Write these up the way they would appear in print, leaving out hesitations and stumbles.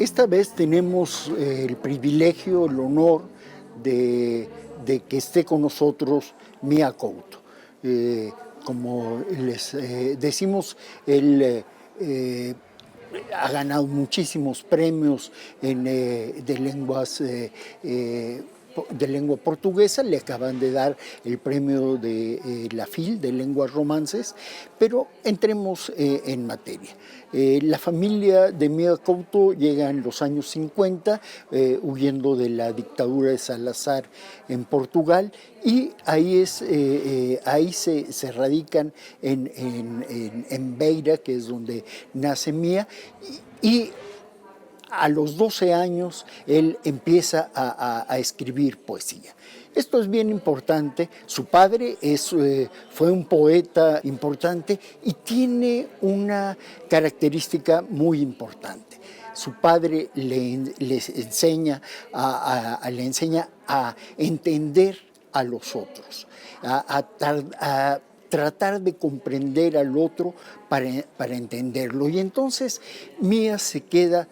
Esta vez tenemos el privilegio, el honor de que esté con nosotros Mia Couto. Como les decimos, él ha ganado muchísimos premios de lenguas de lengua portuguesa, le acaban de dar el premio de la FIL de lenguas romances, pero entremos en materia. La familia de Mia Couto llega en los años 50, huyendo de la dictadura de Salazar en Portugal, y ahí se radican en Beira, que es donde nace Mia, y a los 12 años él empieza a escribir poesía. Esto es bien importante. Su padre fue un poeta importante y tiene una característica muy importante. Su padre le enseña a entender a los otros, a tratar de comprender al otro para entenderlo. Y entonces Mia se queda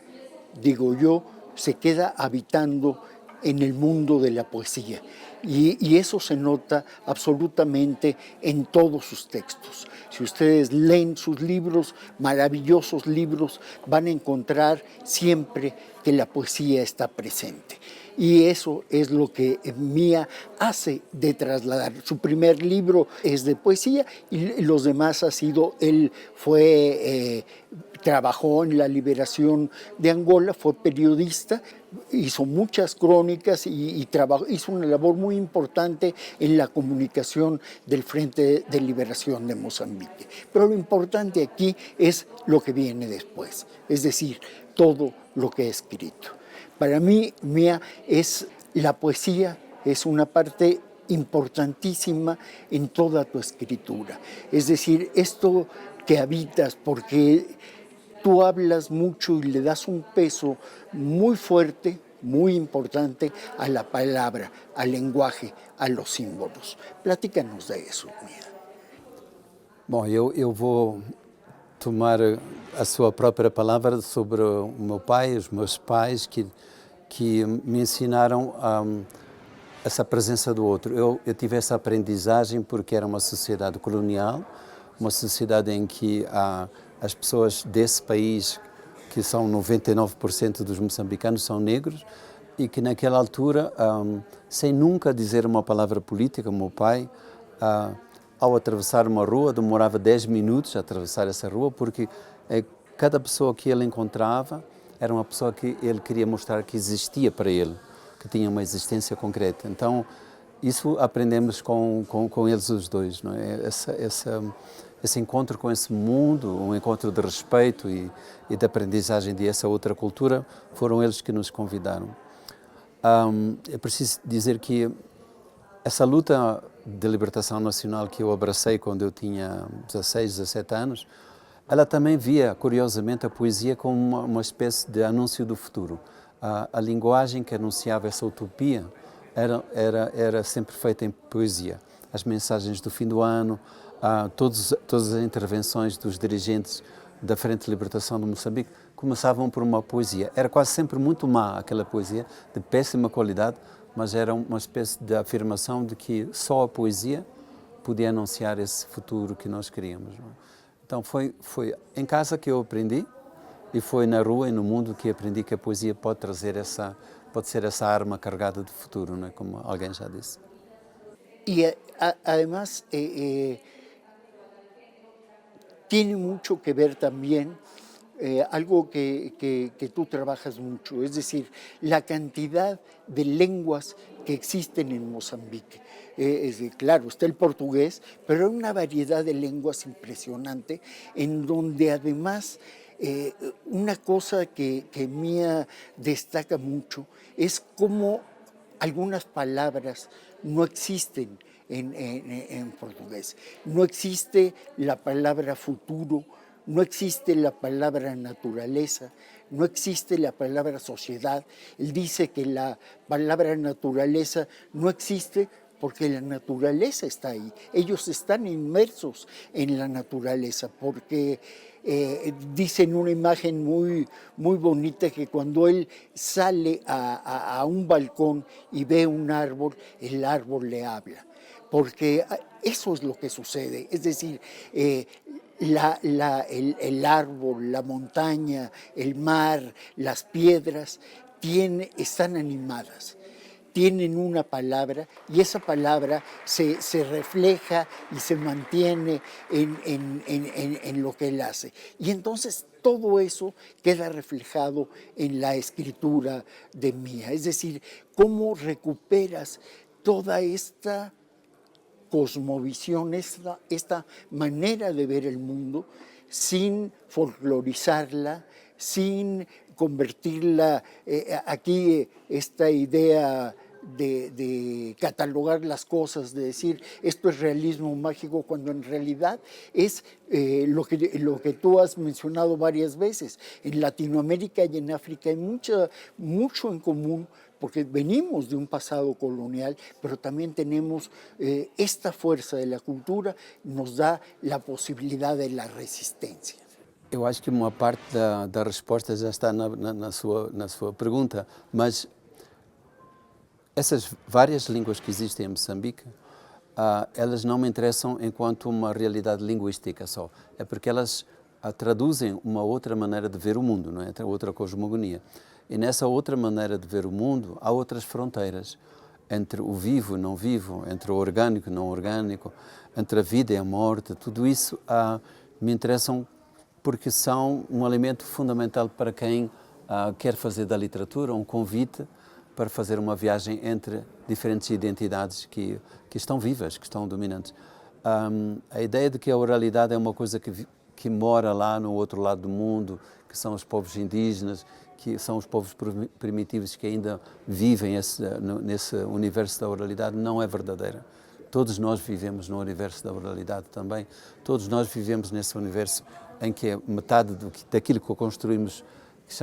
habitando en el mundo de la poesía. Y eso se nota absolutamente en todos sus textos. Si ustedes leen sus libros, maravillosos libros, van a encontrar siempre que la poesía está presente. Y eso es lo que Mia hace de trasladar. Su primer libro es de poesía y los demás trabajó en la liberación de Angola, fue periodista, hizo muchas crónicas y hizo una labor muy importante en la comunicación del Frente de Liberación de Mozambique. Pero lo importante aquí es lo que viene después, es decir, todo lo que ha escrito. Para mí, Mia, la poesía es una parte importantísima en toda tu escritura. Es decir, esto que habitas, porque tú hablas mucho y le das un peso muy fuerte, muy importante a la palabra, al lenguaje, a los símbolos. Platícanos de eso, Mia. Bom, eu vou tomar a sua própria palavra sobre o meu pai, os meus pais, que me ensinaram essa presença do outro. Eu tive essa aprendizagem porque era uma sociedade colonial, uma sociedade em que as pessoas desse país, que são 99% dos moçambicanos, são negros, e que naquela altura, sem nunca dizer uma palavra política, o meu pai, ao atravessar uma rua, demorava 10 minutos a atravessar essa rua, porque cada pessoa que ele encontrava era uma pessoa que ele queria mostrar que existia para ele, que tinha uma existência concreta. Então, isso aprendemos com eles os dois, não é? Esse encontro com esse mundo, um encontro de respeito e de aprendizagem dessa outra cultura, foram eles que nos convidaram. É preciso dizer que essa luta de libertação nacional que eu abracei quando eu tinha 16, 17 anos, ela também via, curiosamente, a poesia como uma espécie de anúncio do futuro. A linguagem que anunciava essa utopia era sempre feita em poesia. As mensagens do fim do ano, todas as intervenções dos dirigentes da Frente de Libertação de Moçambique começavam por uma poesia. Era quase sempre muito má aquela poesia, de péssima qualidade, mas era uma espécie de afirmação de que só a poesia podia anunciar esse futuro que nós queríamos. Então foi em casa que eu aprendi e foi na rua e no mundo que aprendi que a poesia pode ser essa arma carregada de futuro, não é? Como alguém já disse. Y además tiene mucho que ver también algo que tú trabajas mucho, es decir, la cantidad de lenguas que existen en Mozambique. Claro, está el portugués, pero hay una variedad de lenguas impresionante, en donde además una cosa que Mia destaca mucho es cómo algunas palabras no existen en portugués. No existe la palabra futuro, no existe la palabra naturaleza, no existe la palabra sociedad. Él dice que la palabra naturaleza no existe porque la naturaleza está ahí. Ellos están inmersos en la naturaleza, porque Dicen una imagen muy bonita que cuando él sale a un balcón y ve un árbol, el árbol le habla. Porque eso es lo que sucede. Es decir, el árbol, la montaña, el mar, las piedras, están animadas. Tienen una palabra y esa palabra se refleja y se mantiene en lo que él hace. Y entonces todo eso queda reflejado en la escritura de Mía. Es decir, cómo recuperas toda esta cosmovisión, esta manera de ver el mundo, sin folclorizarla, sin convertirla, aquí esta idea de catalogar las cosas, de decir esto es realismo mágico, cuando en realidad es lo que tú has mencionado varias veces. En Latinoamérica y en África hay mucho en común, porque venimos de un pasado colonial, pero también tenemos esta fuerza de la cultura, nos da la posibilidad de la resistencia. Eu acho que uma parte da resposta já está na sua pergunta, mas essas várias línguas que existem em Moçambique, elas não me interessam enquanto uma realidade linguística só. É porque elas traduzem uma outra maneira de ver o mundo, não é? Outra cosmogonia. E nessa outra maneira de ver o mundo, há outras fronteiras entre o vivo e não vivo, entre o orgânico e não orgânico, entre a vida e a morte. Tudo isso me interessam porque são um elemento fundamental para quem quer fazer da literatura um convite para fazer uma viagem entre diferentes identidades que estão vivas, que estão dominantes. A ideia de que a oralidade é uma coisa que mora lá no outro lado do mundo, que são os povos indígenas, que são os povos primitivos que ainda vivem nesse universo da oralidade, não é verdadeira. Todos nós vivemos no universo da oralidade também. Todos nós vivemos nesse universo em que metade daquilo que construímos, que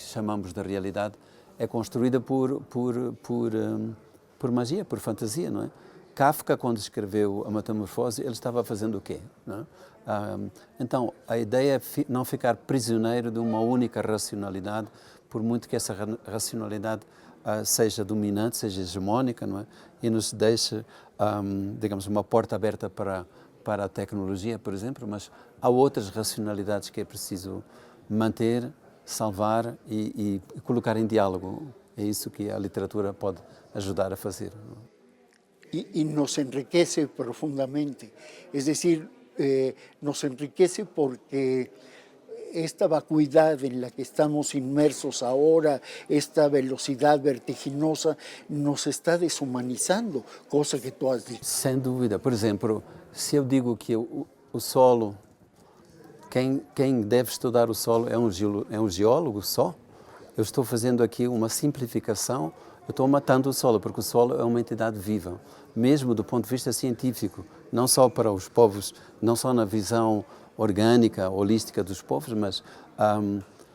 chamamos de realidade, é construída por magia, por fantasia, não é? Kafka, quando escreveu A Metamorfose, ele estava fazendo o quê? Não é? Então, a ideia é não ficar prisioneiro de uma única racionalidade, por muito que essa racionalidade seja dominante, seja hegemónica, não é? E nos deixe, digamos, uma porta aberta para a tecnologia, por exemplo, mas há outras racionalidades que é preciso manter, salvar e colocar em diálogo. É isso que a literatura pode ajudar a fazer. Y nos enriquece profundamente. Es decir, nos enriquece porque esta vacuidad en la que estamos inmersos ahora, esta velocidad vertiginosa, nos está deshumanizando, cosa que tú has dicho. Sem dúvida. Por exemplo, se eu digo que o solo, quem deve estudar o solo é um geólogo só, eu estou fazendo aqui uma simplificação, eu estou matando o solo, porque o solo é uma entidade viva, mesmo do ponto de vista científico, não só para os povos, não só na visão orgânica, holística dos povos, mas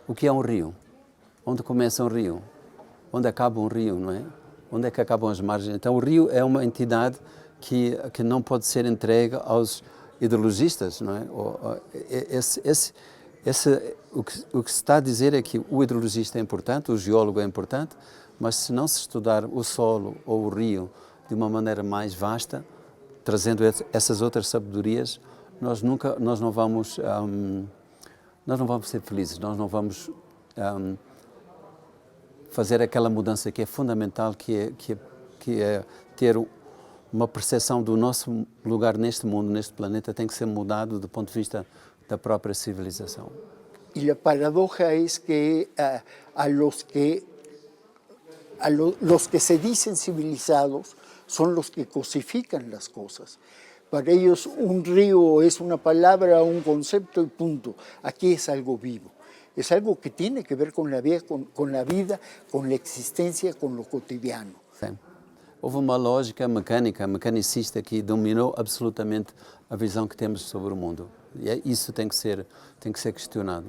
o que é um rio? Onde começa um rio? Onde acaba um rio, não é? Onde é que acabam as margens? Então o rio é uma entidade que não pode ser entregue aos hidrologistas, não é? O que se está a dizer é que o hidrologista é importante, o geólogo é importante, mas se não se estudar o solo ou o rio de uma maneira mais vasta, trazendo essas outras sabedorias, nós não vamos ser felizes, nós não vamos fazer aquela mudança que é fundamental, que é ter uma percepção do nosso lugar neste mundo, neste planeta, tem que ser mudado do ponto de vista da própria civilização. Y la paradoja es que los que se dicen civilizados son los que cosifican las cosas. Para ellos un río es una palabra, un concepto y punto. Aquí es algo vivo. Es algo que tiene que ver con la vida, con la existencia, con lo cotidiano. Sim. Houve uma lógica mecanicista que dominou absolutamente a visão que temos sobre o mundo. E isso tem que ser questionado.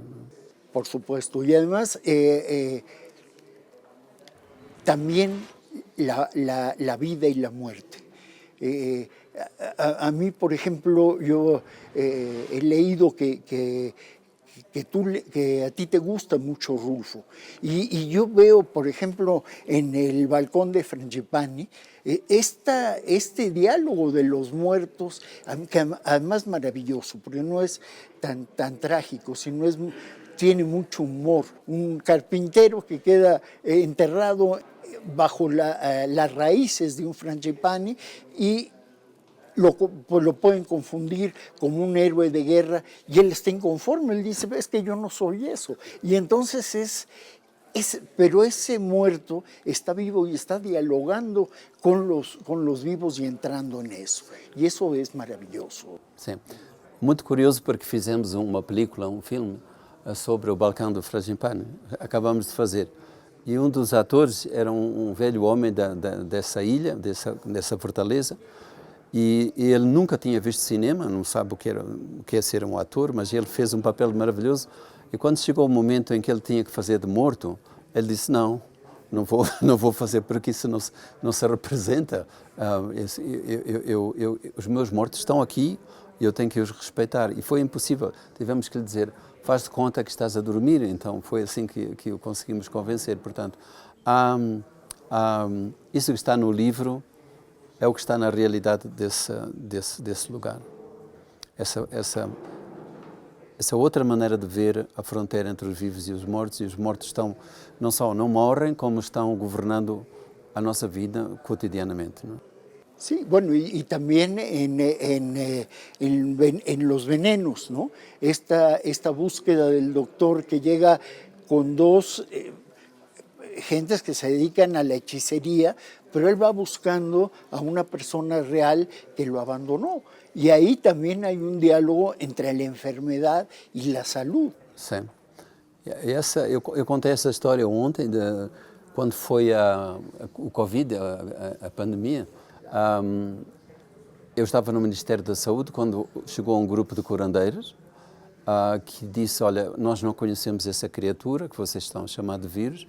Por supuesto. Y además, también la vida y la muerte. A mí, por ejemplo, yo he leído que a ti te gusta mucho Rulfo. Y yo veo, por ejemplo, en el balcón de Frangipani, este diálogo de los muertos, que además maravilloso, porque no es tan trágico, sino tiene mucho humor. Un carpintero que queda enterrado bajo las raíces de un frangipani y pues lo pueden confundir como un héroe de guerra y él está inconforme, él dice, es que yo no soy eso. Y entonces pero ese muerto está vivo y está dialogando con los vivos y entrando en eso. E isso é maravilhoso. Sim. Muito curioso porque fizemos uma película, um filme, sobre o balcão do Frangipani. Acabamos de fazer. E um dos atores era um velho homem dessa ilha, dessa fortaleza, e ele nunca tinha visto cinema, não sabe o que é ser um ator, mas ele fez um papel maravilhoso. E quando chegou o momento em que ele tinha que fazer de morto, ele disse, não vou fazer porque isso não se representa. Os meus mortos estão aqui e eu tenho que os respeitar. E foi impossível. Tivemos que lhe dizer, faz de conta que estás a dormir. Então foi assim que o conseguimos convencer. Portanto, isso que está no livro é o que está na realidade desse lugar. Essa outra maneira de ver a fronteira entre os vivos e os mortos não morrem, como estão governando a nossa vida cotidianamente. ¿No? Sí, bueno, y también en los venenos, ¿no? Esta búsqueda del doctor que llega con dos gentes que se dedican a la hechicería, pero él va buscando a una persona real que lo abandonó. Y ahí también hay un diálogo entre la enfermedad y la salud. Sim. Eu contei essa história ontem, quando foi o Covid, a pandemia. Eu estava no Ministério da Saúde quando chegou um grupo de curandeiros que disse, olha, nós não conhecemos essa criatura que vocês estão a chamar de vírus,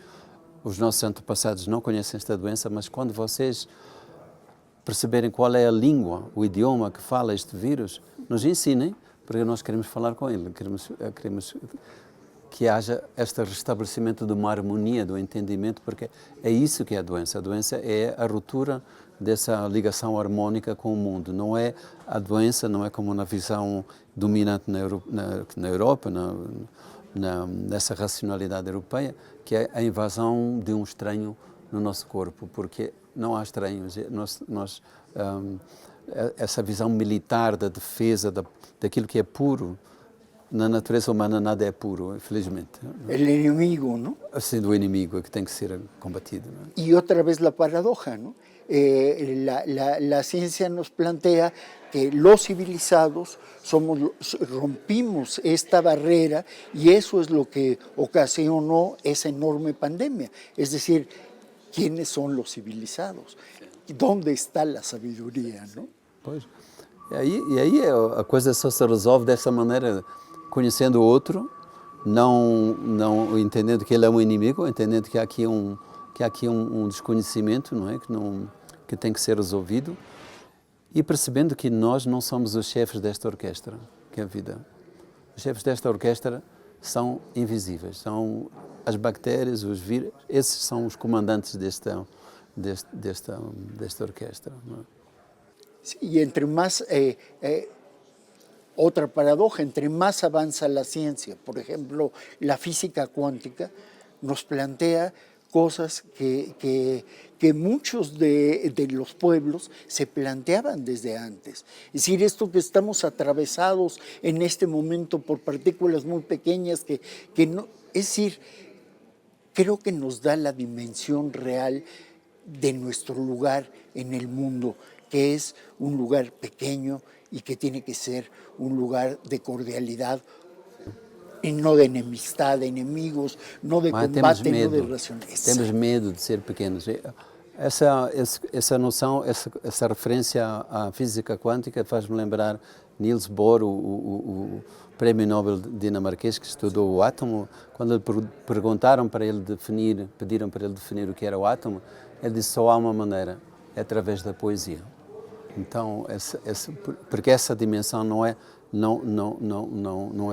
os nossos antepassados não conhecem esta doença, mas quando vocês perceberem qual é a língua, o idioma que fala este vírus, nos ensinem, porque nós queremos falar com ele, queremos que haja este restabelecimento de uma harmonia, do entendimento, porque é isso que é a doença. A doença é a ruptura dessa ligação harmônica com o mundo. Não é a doença, não é como na visão dominante na Europa, nessa racionalidade europeia, que é a invasão de um estranho no nosso corpo, porque não há estranhos. Essa visão militar da defesa daquilo que é puro, na natureza humana nada é puro, infelizmente. O inimigo, não? Assim, do inimigo é que tem que ser combatido. E outra vez a paradoja, não? La ciencia nos plantea que los civilizados rompimos esta barrera y eso es lo que ocasionó esa enorme pandemia. Es decir, ¿quiénes son los civilizados? ¿Dónde está la sabiduría? ¿No? Pois. E aí a coisa só se resolve dessa maneira, conhecendo o outro, não entendendo que ele é um inimigo, entendendo que há aqui um desconhecimento, não é? Que tem que ser resolvido, e percebendo que nós não somos os chefes desta orquestra, que é a vida. Os chefes desta orquestra são invisíveis, são as bactérias, os vírus, esses são os comandantes desta orquestra. Não é? Sí, y entre más, otra paradoja, entre más avanza la ciencia, por ejemplo, la física cuántica nos plantea cosas que muchos de los pueblos se planteaban desde antes. Es decir, esto que estamos atravesados en este momento por partículas muy pequeñas que no, es decir, creo que nos da la dimensión real de nuestro lugar en el mundo, que es un lugar pequeño y que tiene que ser un lugar de cordialidad e não de enemistade, de inimigos, não de combate, não de racionalidade. Temos medo de ser pequenos. Essa noção, essa referência à física quântica faz-me lembrar Niels Bohr, o prémio Nobel dinamarquês que estudou o átomo. Quando lhe pediram para ele definir o que era o átomo, ele disse só há uma maneira, é através da poesia. Então, porque essa dimensão não é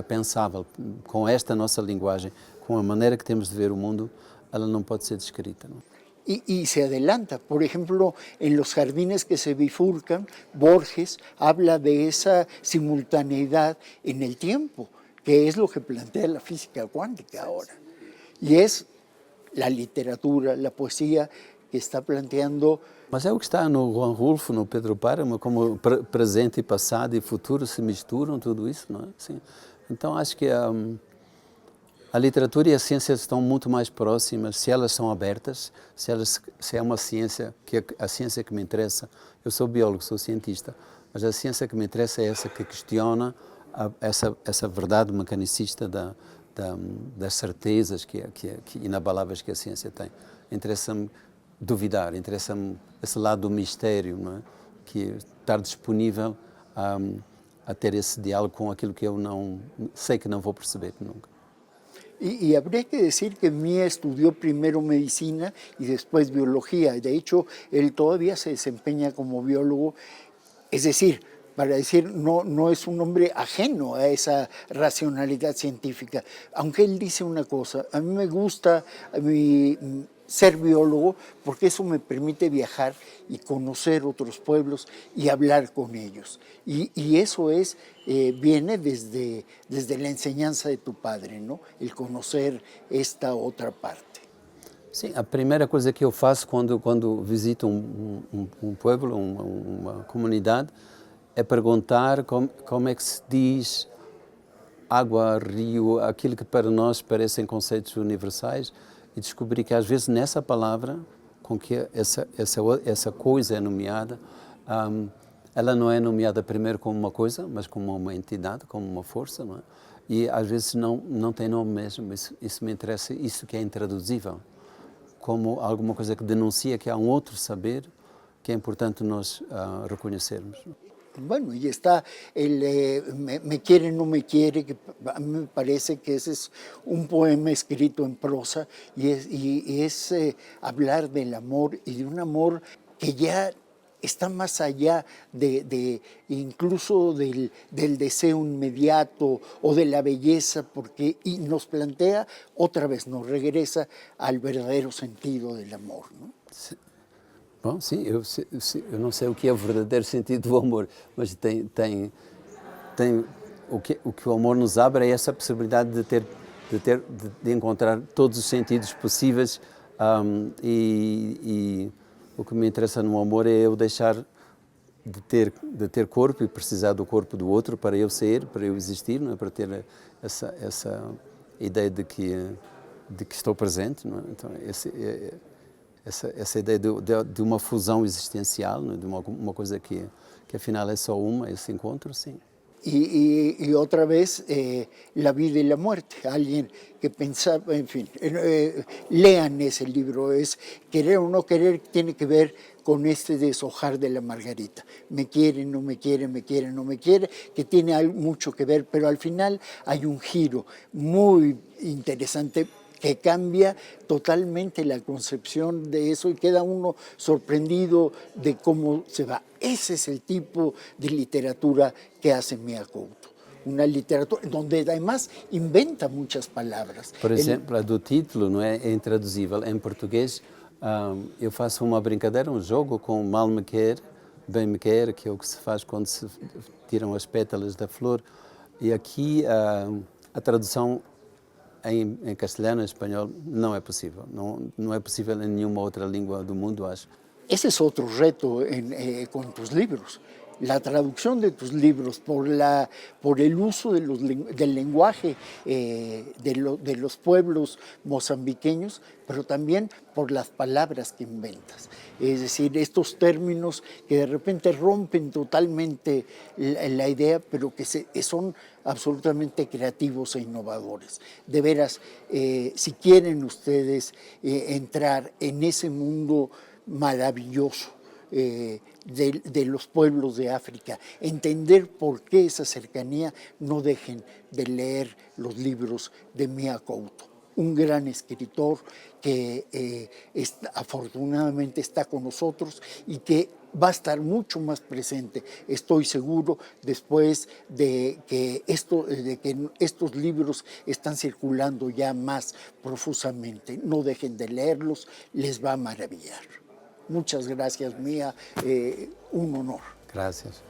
pensável. Com esta nossa linguagem, com a maneira que temos de ver o mundo, ela não pode ser descrita. Não? Y se adelanta. Por ejemplo, en Los jardines que se bifurcan, Borges habla de esa simultaneidad en el tiempo, que es lo que plantea la física cuántica ahora. Y es la literatura, la poesía que está planteando. Mas é o que está no Juan Rulfo, no Pedro Páramo, como presente, passado e futuro se misturam, tudo isso, não é? Sim. Então acho que a literatura e a ciência estão muito mais próximas se elas são abertas, se é uma ciência, que a ciência que me interessa. Eu sou biólogo, sou cientista, mas a ciência que me interessa é essa que questiona essa verdade mecanicista das certezas que inabaláveis que a ciência tem. Interessa-me duvidar, interessa-me esse lado do mistério, não é? Que estar disponível a ter esse diálogo com aquilo que eu não sei que não vou perceber nunca. Y habría que decir que Mía estudió primero medicina y después biología. De hecho, él todavía se desempeña como biólogo. Es decir, para decir, no es un hombre ajeno a esa racionalidad científica. Aunque él dice una cosa, a mí me gusta ser biólogo porque eso me permite viajar y conocer otros pueblos y hablar con ellos. Y eso viene desde la enseñanza de tu padre, ¿no? El conocer esta otra parte. Sim, a primeira coisa que eu faço quando visito um pueblo, uma comunidade, é perguntar como é que se diz água, rio, aquilo que para nós parecem conceitos universais, e descobri que às vezes nessa palavra, com que essa coisa é nomeada, ela não é nomeada primeiro como uma coisa, mas como uma entidade, como uma força, não é? E às vezes não tem nome mesmo. Isso me interessa, isso que é intraduzível, como alguma coisa que denuncia que há um outro saber que é importante nós reconhecermos. Bueno, y está el me quiere, no me quiere, que a mí me parece que ese es un poema escrito en prosa y es hablar del amor y de un amor que ya está más allá incluso del deseo inmediato o de la belleza, y nos plantea otra vez, nos regresa al verdadero sentido del amor, ¿no? Sí. Bom, sim, eu não sei o que é o verdadeiro sentido do amor, mas o que o amor nos abre é essa possibilidade de encontrar todos os sentidos possíveis, e o que me interessa no amor é eu deixar de ter corpo e precisar do corpo do outro para eu ser, para eu existir, não é? Para ter essa ideia de que estou presente, não é? Então essa ideia de uma fusão existencial, né? De uma coisa que afinal é só esse encontro, sim. Y otra vez la vida y la muerte. Alguien que pensaba, en fin, lean ese libro, es querer o no querer, tiene que ver con este deshojar de la margarita. Me quiere, no me quiere, me quiere, no me quiere, que tiene mucho que ver, pero al final hay un giro muy interesante que cambia totalmente la concepción de eso y queda uno sorprendido de cómo se va. Ese es el tipo de literatura que hace Mía Couto. Una literatura donde además inventa muchas palabras. Por exemplo, a do título não é intraduzível. Em português, eu faço uma brincadeira, um jogo com mal me quer, bem me quer, que é o que se faz quando se tiram as pétalas da flor. E aqui a tradução em castelhano, em espanhol, não é possível. Não é possível em nenhuma outra língua do mundo, acho. Ese es otro reto con tus libros. La traducción de tus libros por el uso del lenguaje de los pueblos mozambiqueños, pero también por las palabras que inventas. Es decir, estos términos que de repente rompen totalmente la idea, pero que son absolutamente creativos e innovadores. De veras, si quieren ustedes entrar en ese mundo maravilloso de los pueblos de África, entender por qué esa cercanía, no dejen de leer los libros de Mía Couto, un gran escritor que afortunadamente está con nosotros y que va a estar mucho más presente, estoy seguro, después de que estos libros están circulando ya más profusamente. No dejen de leerlos, les va a maravillar. Muchas gracias, Mía, un honor. Gracias.